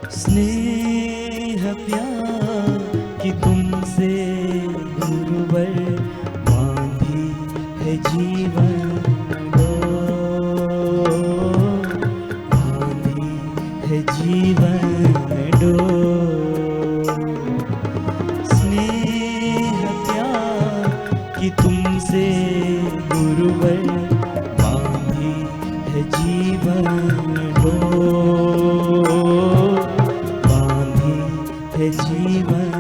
स्नेह प्यार कि तुमसे गुरुवर बांधी है जीवन डोर, बांधी है जीवन डोर। स्नेह प्यार कि तुमसे गुरुवर बांधी है जीवन डोर, बांधी है जीवन